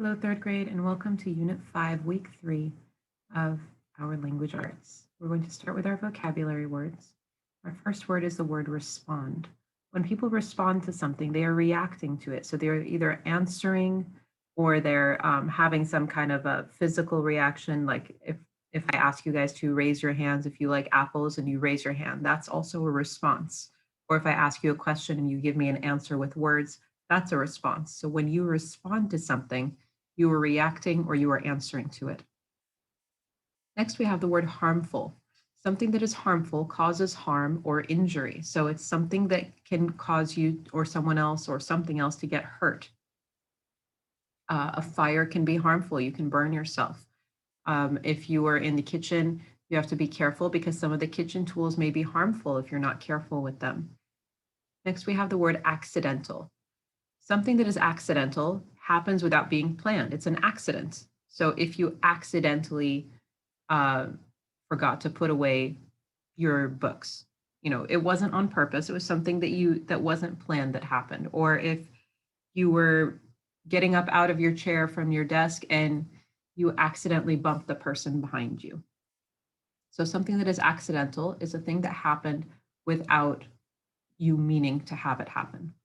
Hello, third grade, and welcome to Unit 5, Week 3 of our language arts. We're going to start with our vocabulary words. Our first word is the word respond. When people respond to something, they are reacting to it. So they're either answering or they're having some kind of a physical reaction. Like if I ask you guys to raise your hands if you like apples and you raise your hand, that's also a response. Or if I ask you a question and you give me an answer with words, that's a response. So when you respond to something, you are reacting or you are answering to it. Next, we have the word harmful. Something that is harmful causes harm or injury. So it's something that can cause you or someone else or something else to get hurt. A fire can be harmful. You can burn yourself. If you are in the kitchen, you have to be careful because some of the kitchen tools may be harmful if you're not careful with them. Next, we have the word accidental. Something that is accidental happens without being planned. It's an accident. So if you accidentally forgot to put away your books, it wasn't on purpose. It was something that wasn't planned that happened. Or if you were getting up out of your chair from your desk and you accidentally bumped the person behind you. So something that is accidental is a thing that happened without you meaning to have it happen.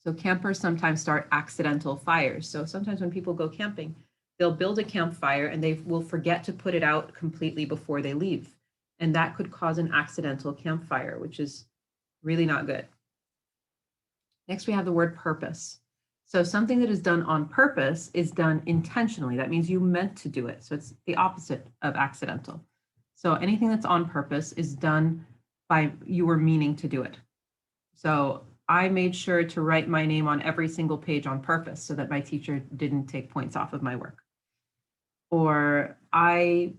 So campers sometimes start accidental fires. So sometimes when people go camping, they'll build a campfire and they will forget to put it out completely before they leave. And that could cause an accidental campfire, which is really not good. Next, we have the word purpose. So something that is done on purpose is done intentionally. That means you meant to do it. So it's the opposite of accidental. So anything that's on purpose is done by you were meaning to do it. So I made sure to write my name on every single page on purpose so that my teacher didn't take points off of my work. Or I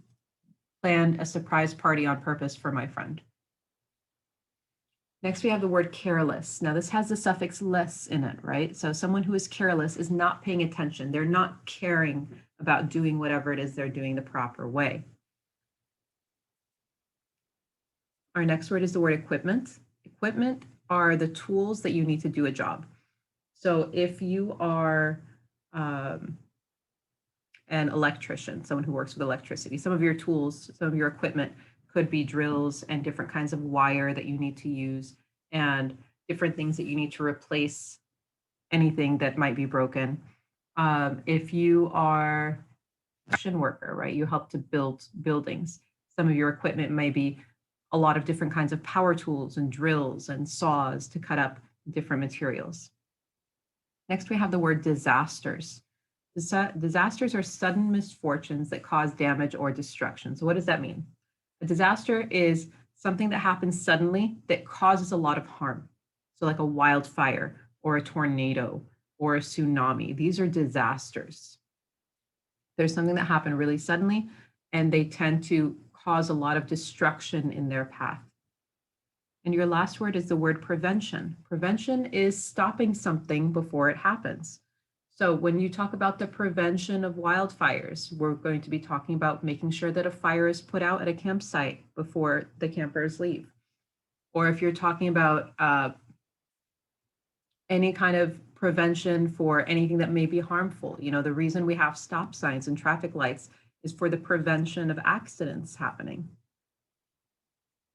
planned a surprise party on purpose for my friend. Next, we have the word careless. Now, this has the suffix less in it, right? So someone who is careless is not paying attention. They're not caring about doing whatever it is they're doing the proper way. Our next word is the word equipment. Equipment are the tools that you need to do a job. So if you are an electrician, someone who works with electricity, some of your tools, some of your equipment could be drills and different kinds of wire that you need to use and different things that you need to replace anything that might be broken. If you are a construction worker, right, you help to build buildings. Some of your equipment may be a lot of different kinds of power tools and drills and saws to cut up different materials. Next, we have the word disasters. Disasters are sudden misfortunes that cause damage or destruction. So what does that mean? A disaster is something that happens suddenly that causes a lot of harm. So like a wildfire or a tornado or a tsunami. These are disasters. There's something that happened really suddenly and they tend to cause a lot of destruction in their path. And your last word is the word prevention. Prevention is stopping something before it happens. So when you talk about the prevention of wildfires, we're going to be talking about making sure that a fire is put out at a campsite before the campers leave. Or if you're talking about any kind of prevention for anything that may be harmful, the reason we have stop signs and traffic lights is for the prevention of accidents happening.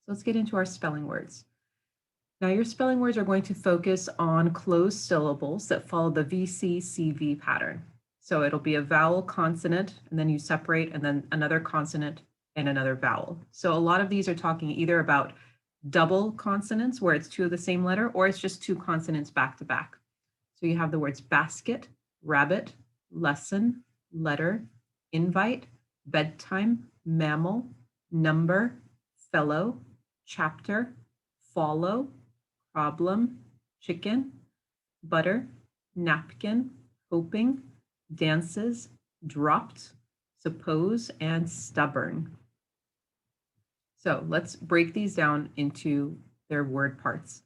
So let's get into our spelling words. Now your spelling words are going to focus on closed syllables that follow the VC-CV pattern. So it'll be a vowel consonant, and then you separate, and then another consonant and another vowel. So a lot of these are talking either about double consonants where it's two of the same letter, or it's just two consonants back to back. So you have the words basket, rabbit, lesson, letter, invite, bedtime, mammal, number, fellow, chapter, follow, problem, chicken, butter, napkin, hoping, dances, dropped, suppose, and stubborn. So let's break these down into their word parts.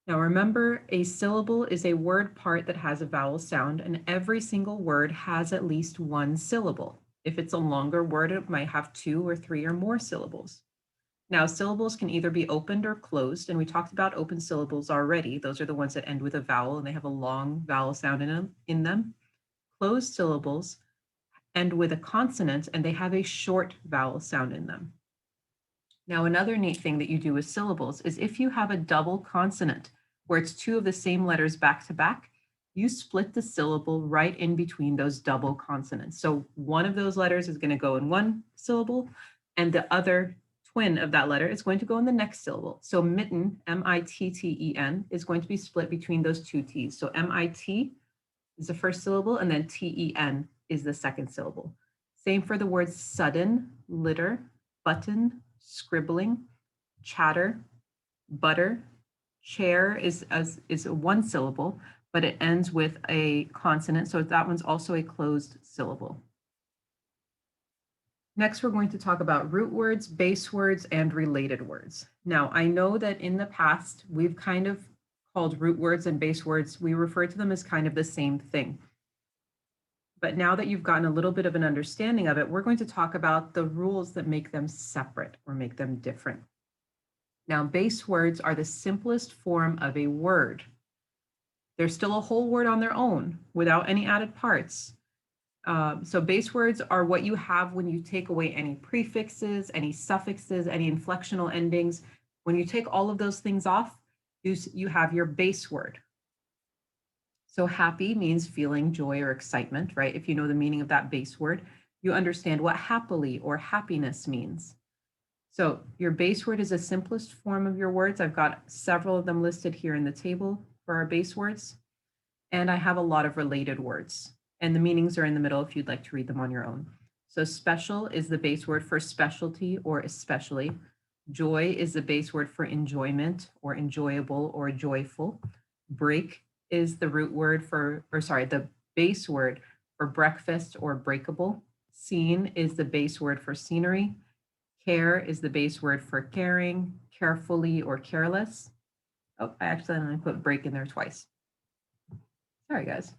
Now remember, a syllable is a word part that has a vowel sound, and every single word has at least one syllable. If it's a longer word, it might have 2 or 3 or more syllables. Now, syllables can either be opened or closed, and we talked about open syllables already. Those are the ones that end with a vowel, and they have a long vowel sound in them. closed syllables end with a consonant and they have a short vowel sound in them. Now, another neat thing that you do with syllables is if you have a double consonant where it's two of the same letters back to back, you split the syllable right in between those double consonants. So one of those letters is going to go in one syllable and the other twin of that letter is going to go in the next syllable. So mitten, M-I-T-T-E-N, is going to be split between those two T's. So M-I-T is the first syllable and then T-E-N is the second syllable. Same for the words sudden, litter, button, scribbling, chatter, butter. Chair is a one syllable, but it ends with a consonant. So that one's also a closed syllable. Next, we're going to talk about root words, base words, and related words. Now, I know that in the past, we've kind of called root words and base words, we refer to them as kind of the same thing. But now that you've gotten a little bit of an understanding of it, we're going to talk about the rules that make them separate or make them different. Now, base words are the simplest form of a word. They're still a whole word on their own without any added parts. So base words are what you have when you take away any prefixes, any suffixes, any inflectional endings. When you take all of those things off, you have your base word. So happy means feeling joy or excitement, right? If you know the meaning of that base word, you understand what happily or happiness means. So your base word is the simplest form of your words. I've got several of them listed here in the table for our base words. And I have a lot of related words. And the meanings are in the middle if you'd like to read them on your own. So special is the base word for specialty or especially. Joy is the base word for enjoyment or enjoyable or joyful. Break is the the base word for breakfast or breakable. Scene is the base word for scenery. Care is the base word for caring, carefully, or careless. Oh, I accidentally put break in there twice. Sorry, guys.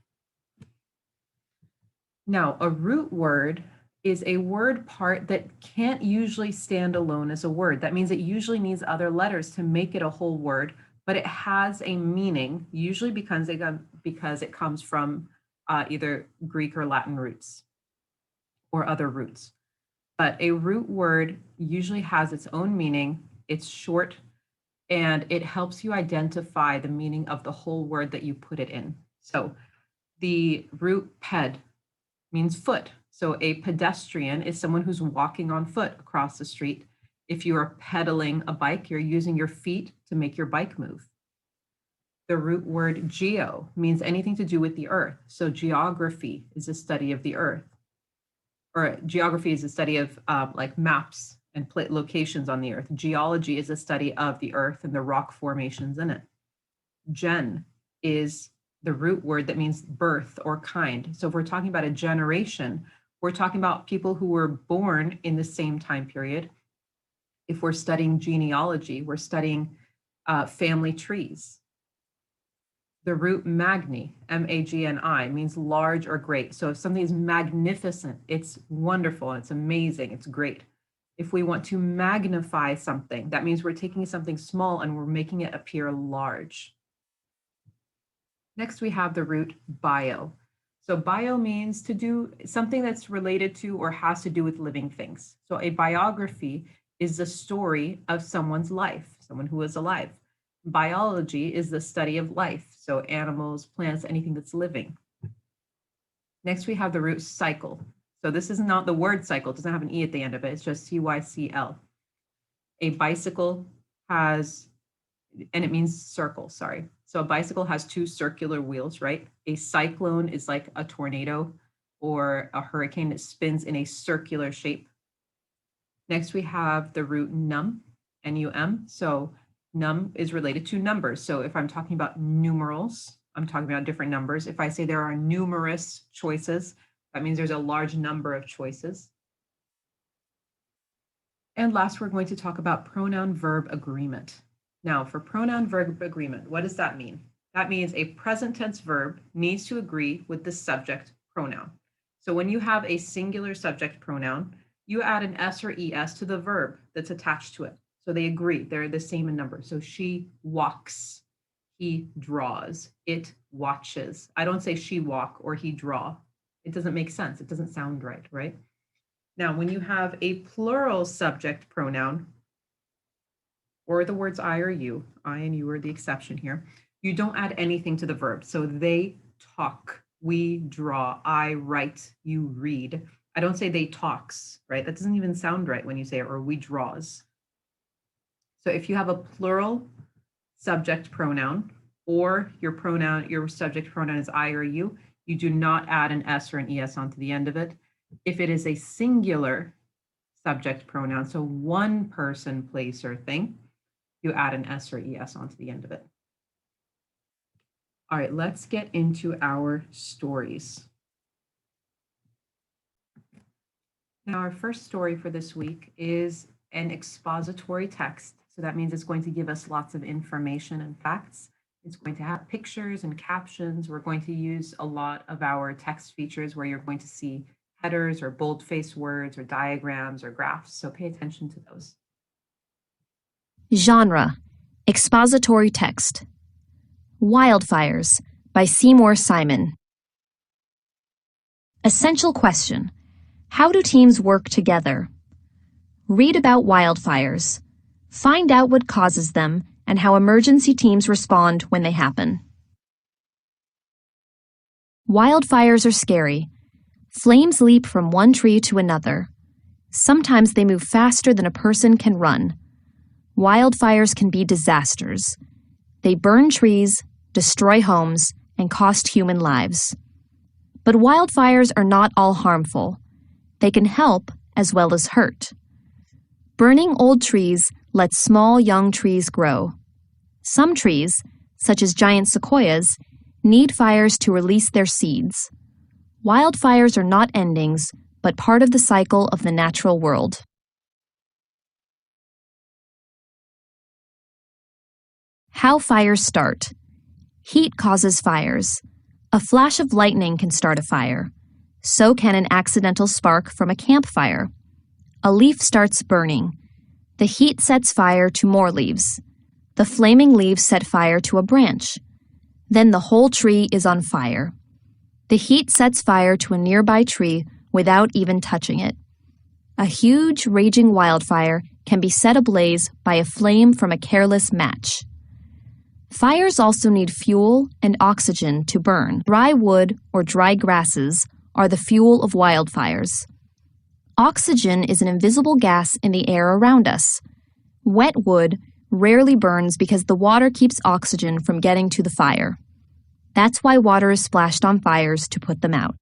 Now, a root word is a word part that can't usually stand alone as a word. That means it usually needs other letters to make it a whole word, but it has a meaning, usually because it comes from either Greek or Latin roots or other roots. But a root word usually has its own meaning. It's short and it helps you identify the meaning of the whole word that you put it in. So the root ped means foot. So a pedestrian is someone who's walking on foot across the street. If you are pedaling a bike, you're using your feet to make your bike move. The root word geo means anything to do with the earth. So geography is a study of the earth. Or geography is a study of like maps and locations on the earth. Geology is a study of the earth and the rock formations in it. Gen is the root word that means birth or kind. So if we're talking about a generation, we're talking about people who were born in the same time period. If we're studying genealogy, we're studying family trees. The root magni, M-A-G-N-I, means large or great. So if something is magnificent, it's wonderful, it's amazing, it's great. If we want to magnify something, that means we're taking something small and we're making it appear large. Next, we have the root bio. So bio means to do something that's related to or has to do with living things. So a biography is the story of someone's life, someone who is alive. Biology is the study of life, so animals, plants, anything that's living. Next, we have the root cycle. So this is not the word cycle, it doesn't have an E at the end of it, it's just C-Y-C-L. A bicycle has, and it means circle, sorry. So a bicycle has two circular wheels, right? A cyclone is like a tornado or a hurricane that spins in a circular shape. Next, we have the root num, N-U-M. So num is related to numbers. So if I'm talking about numerals, I'm talking about different numbers. If I say there are numerous choices, that means there's a large number of choices. And last, we're going to talk about pronoun-verb agreement. Now, for pronoun-verb agreement, what does that mean? That means a present tense verb needs to agree with the subject pronoun. So when you have a singular subject pronoun, you add an S or ES to the verb that's attached to it. So they agree, they're the same in number. So she walks, he draws, it watches. I don't say she walk or he draw. It doesn't make sense. It doesn't sound right, right? Now, when you have a plural subject pronoun, or the words I or you, I and you are the exception here, you don't add anything to the verb. So they talk, we draw, I write, you read. I don't say they talks, right? That doesn't even sound right when you say it, or we draws. So if you have a plural subject pronoun, or your subject pronoun is I or you do not add an S or an ES onto the end of it. If it is a singular subject pronoun, so one person, place, or thing, you add an S or ES onto the end of it. All right, let's get into our stories. Now, our first story for this week is an expository text. So that means it's going to give us lots of information and facts. It's going to have pictures and captions. We're going to use a lot of our text features where you're going to see headers or boldface words or diagrams or graphs. So pay attention to those. Genre: Expository Text. Wildfires by Seymour Simon. Essential question: how do teams work together? Read about wildfires. Find out what causes them and how emergency teams respond when they happen. Wildfires are scary. Flames leap from one tree to another. Sometimes they move faster than a person can run. Wildfires can be disasters. They burn trees, destroy homes, and cost human lives. But wildfires are not all harmful. They can help as well as hurt. Burning old trees lets small young trees grow. Some trees, such as giant sequoias, need fires to release their seeds. Wildfires are not endings, but part of the cycle of the natural world. How fires start. Heat causes fires. A flash of lightning can start a fire. So can an accidental spark from a campfire. A leaf starts burning. The heat sets fire to more leaves. The flaming leaves set fire to a branch. Then the whole tree is on fire. The heat sets fire to a nearby tree without even touching it. A huge, raging wildfire can be set ablaze by a flame from a careless match. Fires also need fuel and oxygen to burn. Dry wood or dry grasses are the fuel of wildfires. Oxygen is an invisible gas in the air around us. Wet wood rarely burns because the water keeps oxygen from getting to the fire. That's why water is splashed on fires to put them out.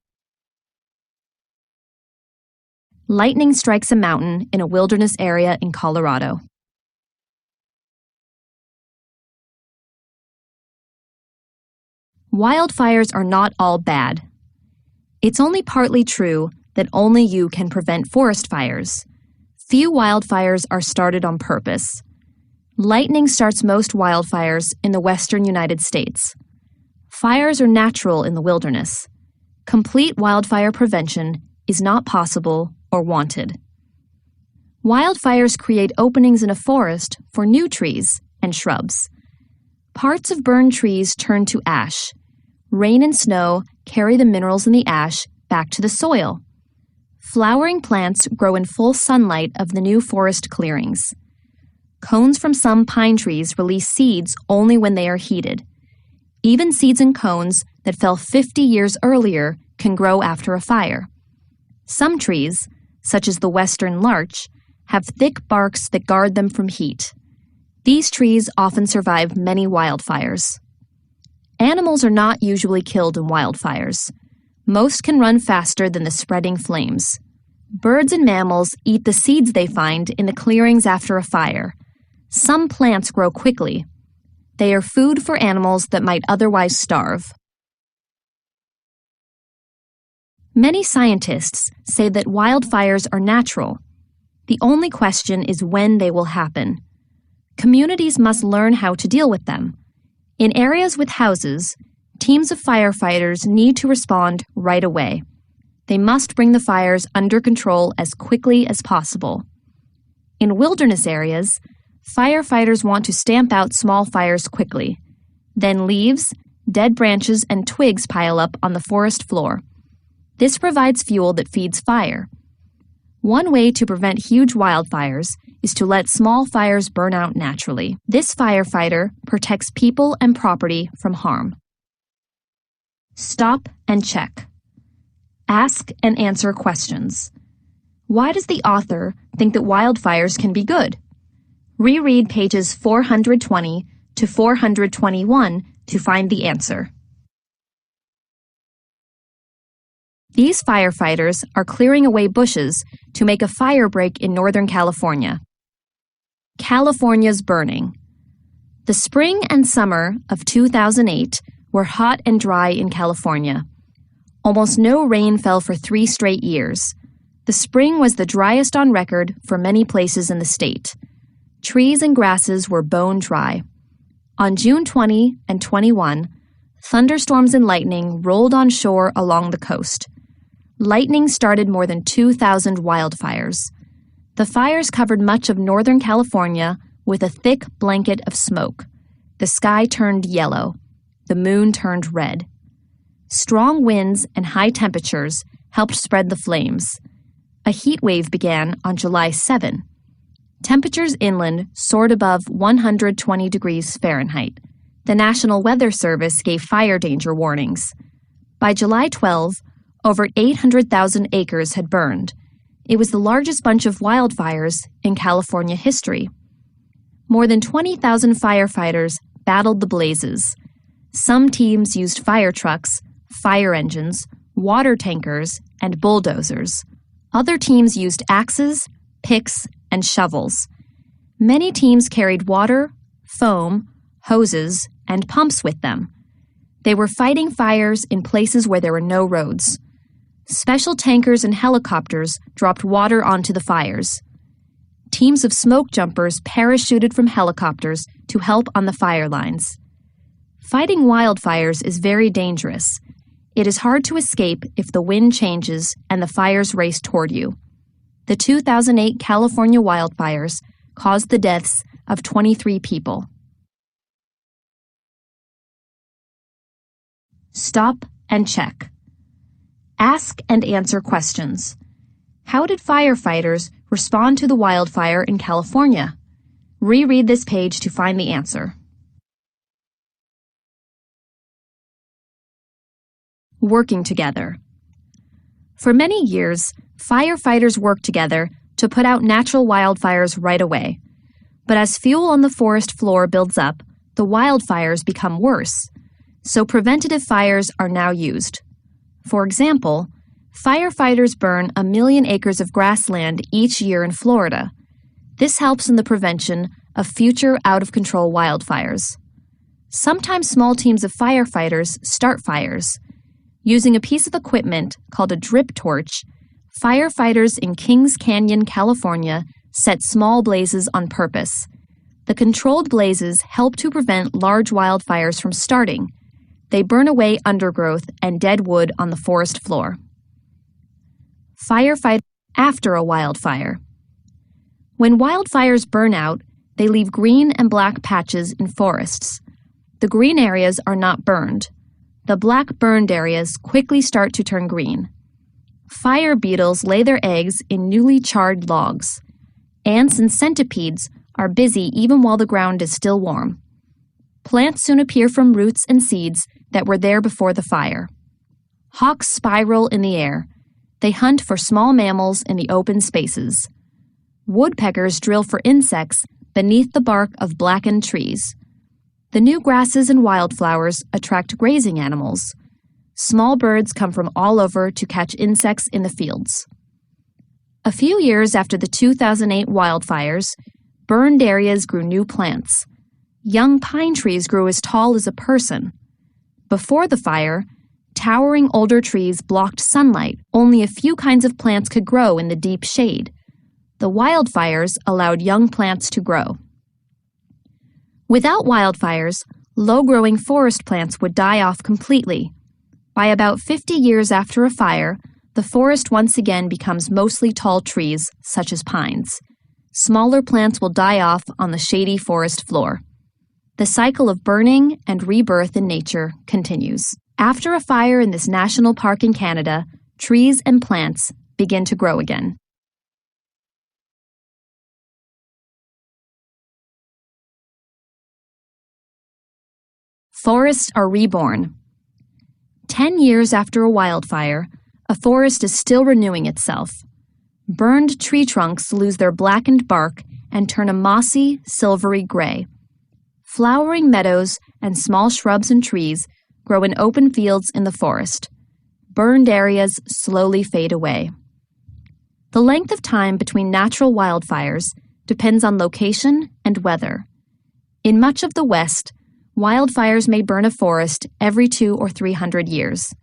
Lightning strikes a mountain in a wilderness area in Colorado. Wildfires are not all bad. It's only partly true that only you can prevent forest fires. Few wildfires are started on purpose. Lightning starts most wildfires in the western United States. Fires are natural in the wilderness. Complete wildfire prevention is not possible or wanted. Wildfires create openings in a forest for new trees and shrubs. Parts of burned trees turn to ash. Rain and snow carry the minerals in the ash back to the soil. Flowering plants grow in full sunlight of the new forest clearings. Cones from some pine trees release seeds only when they are heated. Even seeds and cones that fell 50 years earlier can grow after a fire. Some trees, such as the western larch, have thick barks that guard them from heat. These trees often survive many wildfires. Animals are not usually killed in wildfires. Most can run faster than the spreading flames. Birds and mammals eat the seeds they find in the clearings after a fire. Some plants grow quickly. They are food for animals that might otherwise starve. Many scientists say that wildfires are natural. The only question is when they will happen. Communities must learn how to deal with them. In areas with houses, teams of firefighters need to respond right away. They must bring the fires under control as quickly as possible. In wilderness areas, firefighters want to stamp out small fires quickly. Then leaves, dead branches, and twigs pile up on the forest floor. This provides fuel that feeds fire. One way to prevent huge wildfires is to let small fires burn out naturally. This firefighter protects people and property from harm. Stop and check. Ask and answer questions. Why does the author think that wildfires can be good? Reread pages 420 to 421 to find the answer. These firefighters are clearing away bushes to make a fire break in Northern California. California's burning. The spring and summer of 2008 were hot and dry in California. Almost no rain fell for 3 straight years. The spring was the driest on record for many places in the state. Trees and grasses were bone dry. On June 20 and 21, thunderstorms and lightning rolled on shore along the coast. Lightning started more than 2,000 wildfires. The fires covered much of Northern California with a thick blanket of smoke. The sky turned yellow. The moon turned red. Strong winds and high temperatures helped spread the flames. A heat wave began on July 7. Temperatures inland soared above 120 degrees Fahrenheit. The National Weather Service gave fire danger warnings. By July 12, over 800,000 acres had burned. It was the largest bunch of wildfires in California history. More than 20,000 firefighters battled the blazes. Some teams used fire trucks, fire engines, water tankers, and bulldozers. Other teams used axes, picks, and shovels. Many teams carried water, foam, hoses, and pumps with them. They were fighting fires in places where there were no roads. Special tankers and helicopters dropped water onto the fires. Teams of smoke jumpers parachuted from helicopters to help on the fire lines. Fighting wildfires is very dangerous. It is hard to escape if the wind changes and the fires race toward you. The 2008 California wildfires caused the deaths of 23 people. Stop and check. Ask and answer questions. How did firefighters respond to the wildfire in California? Reread this page to find the answer. Working together. For many years, firefighters worked together to put out natural wildfires right away. But as fuel on the forest floor builds up, the wildfires become worse. So preventative fires are now used. For example, firefighters burn 1 million acres of grassland each year in Florida. This helps in the prevention of future out-of-control wildfires. Sometimes small teams of firefighters start fires. Using a piece of equipment called a drip torch, firefighters in Kings Canyon, California, set small blazes on purpose. The controlled blazes help to prevent large wildfires from starting. They burn away undergrowth and dead wood on the forest floor. Firefight after a wildfire. When wildfires burn out, they leave green and black patches in forests. The green areas are not burned. The black burned areas quickly start to turn green. Fire beetles lay their eggs in newly charred logs. Ants and centipedes are busy even while the ground is still warm. Plants soon appear from roots and seeds that were there before the fire. Hawks spiral in the air. They hunt for small mammals in the open spaces. Woodpeckers drill for insects beneath the bark of blackened trees. The new grasses and wildflowers attract grazing animals. Small birds come from all over to catch insects in the fields. A few years after the 2008 wildfires, burned areas grew new plants. Young pine trees grew as tall as a person. Before the fire, towering older trees blocked sunlight. Only a few kinds of plants could grow in the deep shade. The wildfires allowed young plants to grow. Without wildfires, low-growing forest plants would die off completely. By about 50 years after a fire, the forest once again becomes mostly tall trees, such as pines. Smaller plants will die off on the shady forest floor. The cycle of burning and rebirth in nature continues. After a fire in this national park in Canada, trees and plants begin to grow again. Forests are reborn. 10 years after a wildfire, a forest is still renewing itself. Burned tree trunks lose their blackened bark and turn a mossy, silvery gray. Flowering meadows and small shrubs and trees grow in open fields in the forest. Burned areas slowly fade away. The length of time between natural wildfires depends on location and weather. In much of the West, wildfires may burn a forest every 200 or 300 years.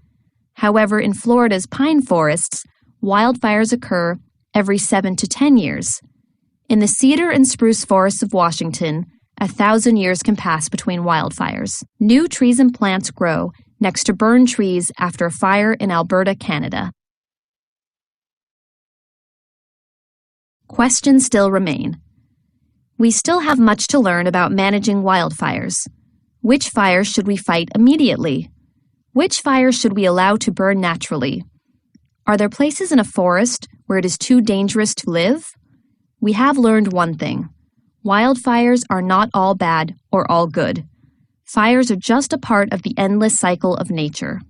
However, in Florida's pine forests, wildfires occur every 7 to 10 years. In the cedar and spruce forests of Washington, 1,000 years can pass between wildfires. New trees and plants grow next to burned trees after a fire in Alberta, Canada. Questions still remain. We still have much to learn about managing wildfires. Which fires should we fight immediately? Which fires should we allow to burn naturally? Are there places in a forest where it is too dangerous to live? We have learned one thing. Wildfires are not all bad or all good. Fires are just a part of the endless cycle of nature.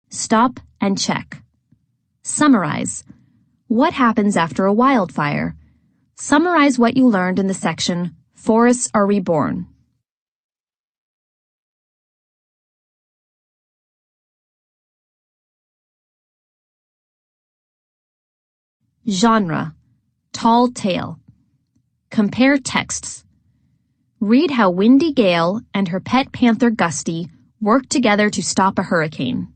Stop and check. Summarize. What happens after a wildfire? Summarize what you learned in the section, Forests are Reborn. Genre, tall tale. Compare texts. Read how Windy Gale and her pet panther Gusty work together to stop a hurricane.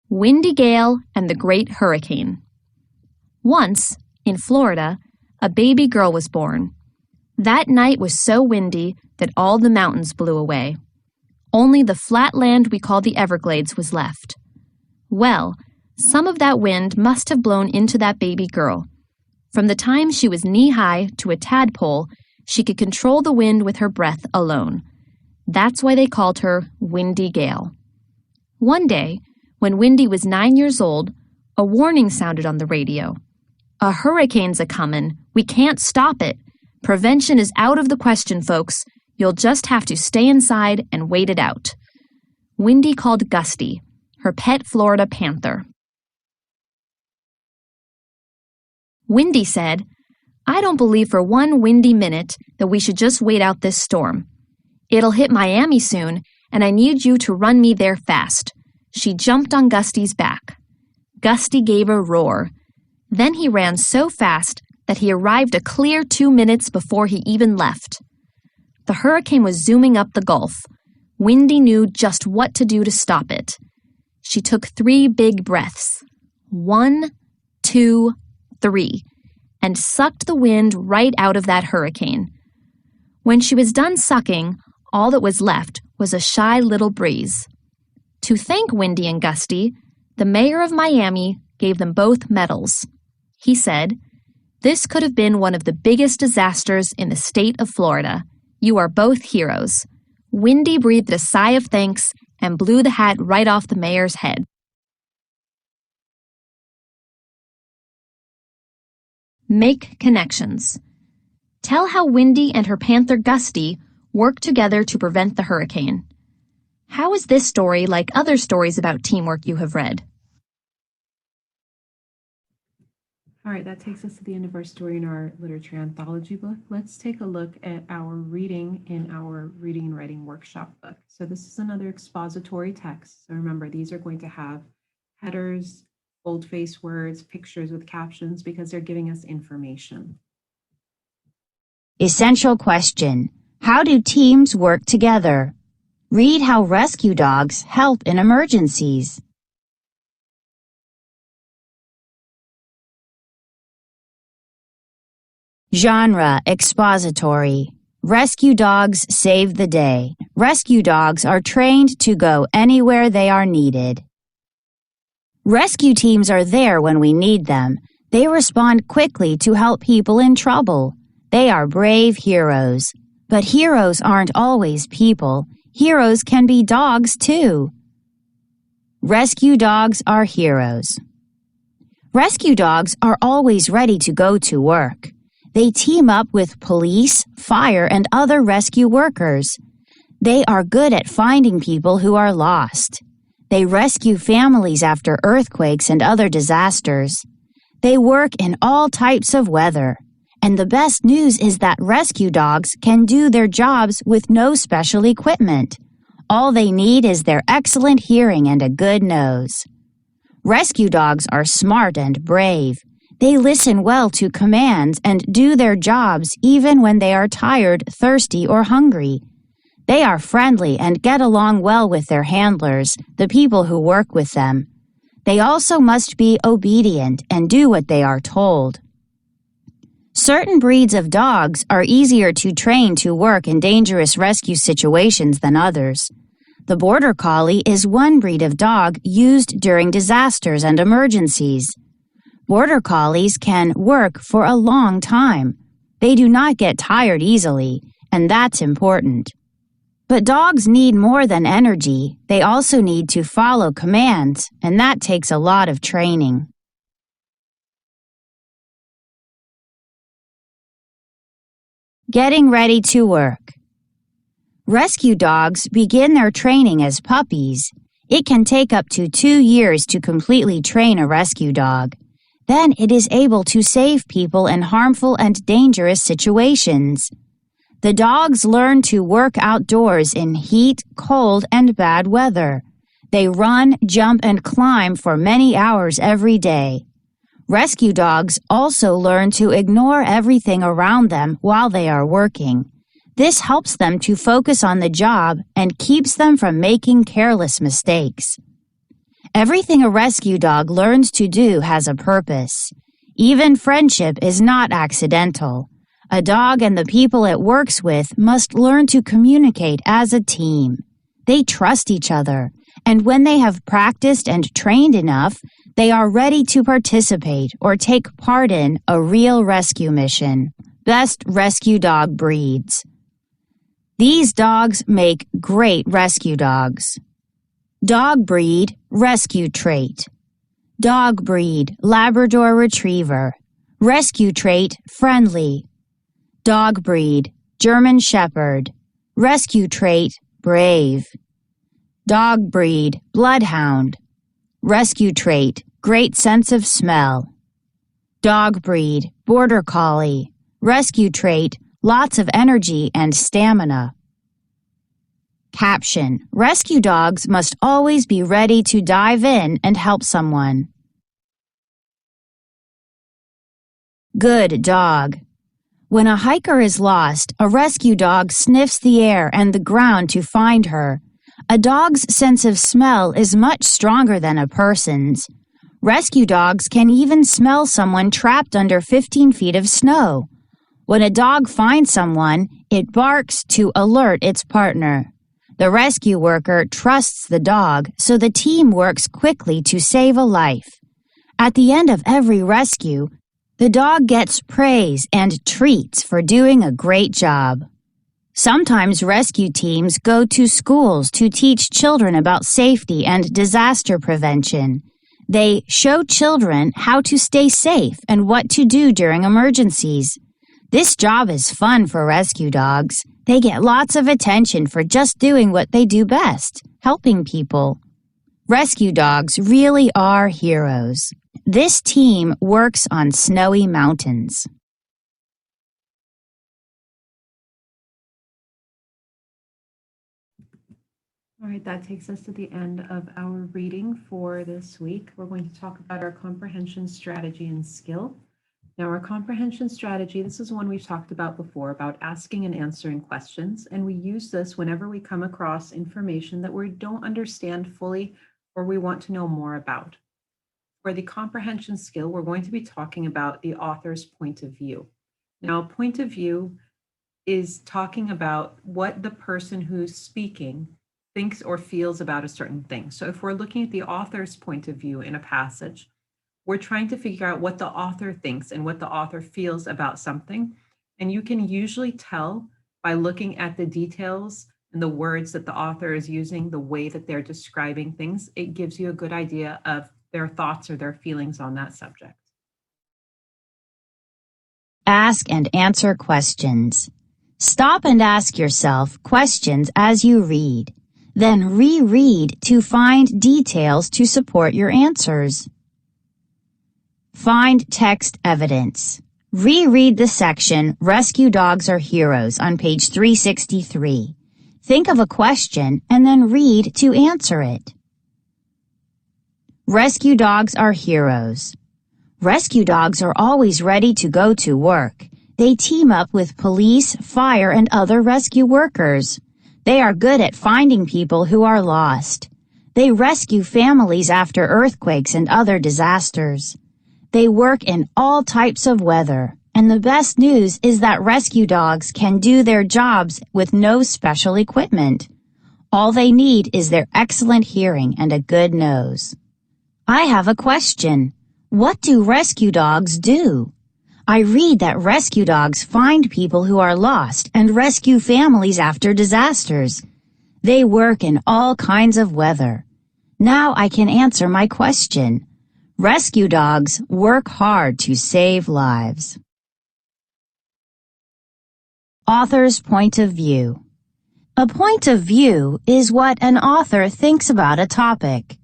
Windy Gale and the Great Hurricane. Once, in Florida, a baby girl was born. That night was so windy that all the mountains blew away. Only the flat land we call the Everglades was left. Well, some of that wind must have blown into that baby girl. From the time she was knee-high to a tadpole, she could control the wind with her breath alone. That's why they called her Windy Gale. One day, when Windy was 9 years old, a warning sounded on the radio. A hurricane's a-comin'. We can't stop it. Prevention is out of the question, folks. You'll just have to stay inside and wait it out. Windy called Gusty, her pet Florida panther. Windy said, I don't believe for 1 windy minute that we should just wait out this storm. It'll hit Miami soon, and I need you to run me there fast. She jumped on Gusty's back. Gusty gave a roar. Then he ran so fast that he arrived a clear 2 minutes before he even left. The hurricane was zooming up the Gulf. Windy knew just what to do to stop it. She took 3 big breaths. 1, 2, 3, and sucked the wind right out of that hurricane. When she was done sucking, all that was left was a shy little breeze. To thank Windy and Gusty, the mayor of Miami gave them both medals. He said, This could have been one of the biggest disasters in the state of Florida. You are both heroes. Windy breathed a sigh of thanks and blew the hat right off the mayor's head. Make connections. Tell how Windy and her panther Gusty worked together to prevent the hurricane. How is this story like other stories about teamwork you have read? All right, that takes us to the end of our story in our literature anthology book. Let's take a look at our reading in our reading and writing workshop book. So this is another expository text. So remember, these are going to have headers, boldface words, pictures with captions because they're giving us information. Essential question. How do teams work together? Read how rescue dogs help in emergencies. Genre, expository. Rescue dogs save the day. Rescue dogs are trained to go anywhere they are needed. Rescue teams are there when we need them. They respond quickly to help people in trouble. They are brave heroes. But heroes aren't always people. Heroes can be dogs too. Rescue dogs are heroes. Rescue dogs are always ready to go to work. They team up with police, fire, and other rescue workers. They are good at finding people who are lost. They rescue families after earthquakes and other disasters. They work in all types of weather. And the best news is that rescue dogs can do their jobs with no special equipment. All they need is their excellent hearing and a good nose. Rescue dogs are smart and brave. They listen well to commands and do their jobs even when they are tired, thirsty, or hungry. They are friendly and get along well with their handlers, the people who work with them. They also must be obedient and do what they are told. Certain breeds of dogs are easier to train to work in dangerous rescue situations than others. The Border Collie is one breed of dog used during disasters and emergencies. Border Collies can work for a long time. They do not get tired easily, and that's important. But dogs need more than energy. They also need to follow commands, and that takes a lot of training. Getting ready to work. Rescue dogs begin their training as puppies. It can take up to 2 years to completely train a rescue dog. Then it is able to save people in harmful and dangerous situations. The dogs learn to work outdoors in heat, cold, and bad weather. They run, jump, and climb for many hours every day. Rescue dogs also learn to ignore everything around them while they are working. This helps them to focus on the job and keeps them from making careless mistakes. Everything a rescue dog learns to do has a purpose. Even friendship is not accidental. A dog and the people it works with must learn to communicate as a team. They trust each other, and when they have practiced and trained enough, they are ready to participate or take part in a real rescue mission. Best rescue dog breeds. These dogs make great rescue dogs. Dog breed, rescue trait. Dog breed, Labrador Retriever. Rescue trait, friendly. Dog breed, German Shepherd. Rescue trait, brave. Dog breed, Bloodhound. Rescue trait, great sense of smell. Dog breed, Border Collie. Rescue trait, lots of energy and stamina. Caption: rescue dogs must always be ready to dive in and help someone. Good dog. When a hiker is lost, a rescue dog sniffs the air and the ground to find her. A dog's sense of smell is much stronger than a person's. Rescue dogs can even smell someone trapped under 15 feet of snow. When a dog finds someone, it barks to alert its partner. The rescue worker trusts the dog, so the team works quickly to save a life. At the end of every rescue, the dog gets praise and treats for doing a great job. Sometimes rescue teams go to schools to teach children about safety and disaster prevention. They show children how to stay safe and what to do during emergencies. This job is fun for rescue dogs. They get lots of attention for just doing what they do best, helping people. Rescue dogs really are heroes. This team works on snowy mountains. All right, that takes us to the end of our reading for this week. We're going to talk about our comprehension strategy and skill. Now, our comprehension strategy, this is one we've talked about before, about asking and answering questions. And we use this whenever we come across information that we don't understand fully or we want to know more about. For the comprehension skill, we're going to be talking about the author's point of view. Now, point of view is talking about what the person who's speaking thinks or feels about a certain thing. So if we're looking at the author's point of view in a passage, we're trying to figure out what the author thinks and what the author feels about something. And you can usually tell by looking at the details and the words that the author is using, the way that they're describing things, it gives you a good idea of their thoughts or their feelings on that subject. Ask and answer questions. Stop and ask yourself questions as you read. Then reread to find details to support your answers. Find text evidence. Reread the section Rescue Dogs Are Heroes on page 363. Think of a question and then read to answer it. Rescue dogs are heroes. Rescue dogs are always ready to go to work. They team up with police, fire, and other rescue workers. They are good at finding people who are lost. They rescue families after earthquakes and other disasters. They work in all types of weather. And the best news is that rescue dogs can do their jobs with no special equipment. All they need is their excellent hearing and a good nose. I have a question. What do rescue dogs do? I read that rescue dogs find people who are lost and rescue families after disasters. They work in all kinds of weather. Now I can answer my question. Rescue dogs work hard to save lives. Author's point of view. A point of view is what an author thinks about a topic.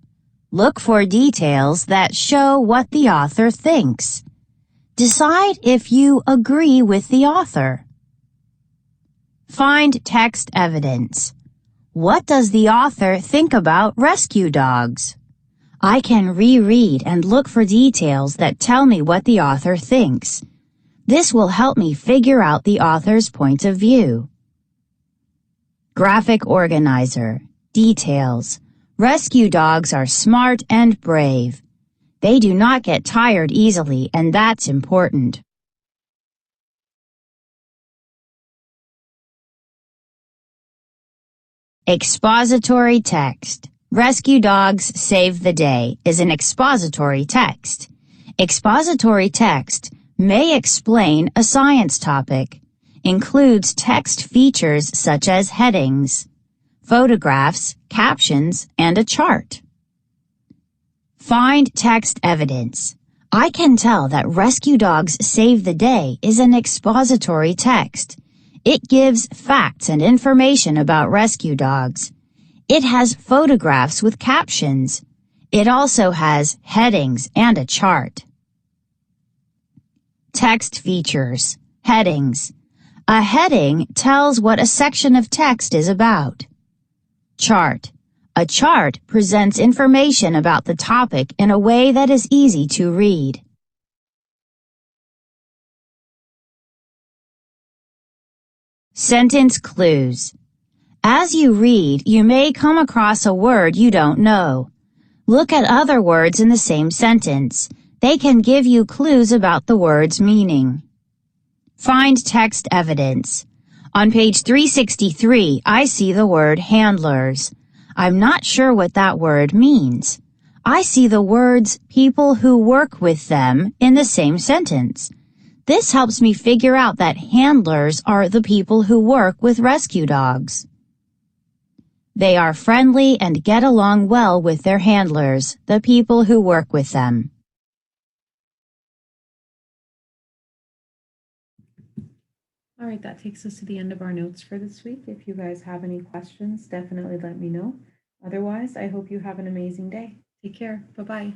Look for details that show what the author thinks. Decide if you agree with the author. Find text evidence. What does the author think about rescue dogs? I can reread and look for details that tell me what the author thinks. This will help me figure out the author's point of view. Graphic organizer. Details. Rescue dogs are smart and brave. They do not get tired easily, and that's important. Expository text. Rescue Dogs Save the Day is an expository text. Expository text may explain a science topic, includes text features such as headings, photographs, captions, and a chart. Find text evidence. I can tell that Rescue Dogs Save the Day is an expository text. It gives facts and information about rescue dogs. It has photographs with captions. It also has headings and a chart. Text features. Headings. A heading tells what a section of text is about. Chart. A chart presents information about the topic in a way that is easy to read. Sentence clues. As you read, you may come across a word you don't know. Look at other words in the same sentence. They can give you clues about the word's meaning. Find text evidence. On page 363, I see the word handlers. I'm not sure what that word means. I see the words people who work with them in the same sentence. This helps me figure out that handlers are the people who work with rescue dogs. They are friendly and get along well with their handlers, the people who work with them. All right, that takes us to the end of our notes for this week. If you guys have any questions, definitely let me know. Otherwise, I hope you have an amazing day. Take care. Bye-bye.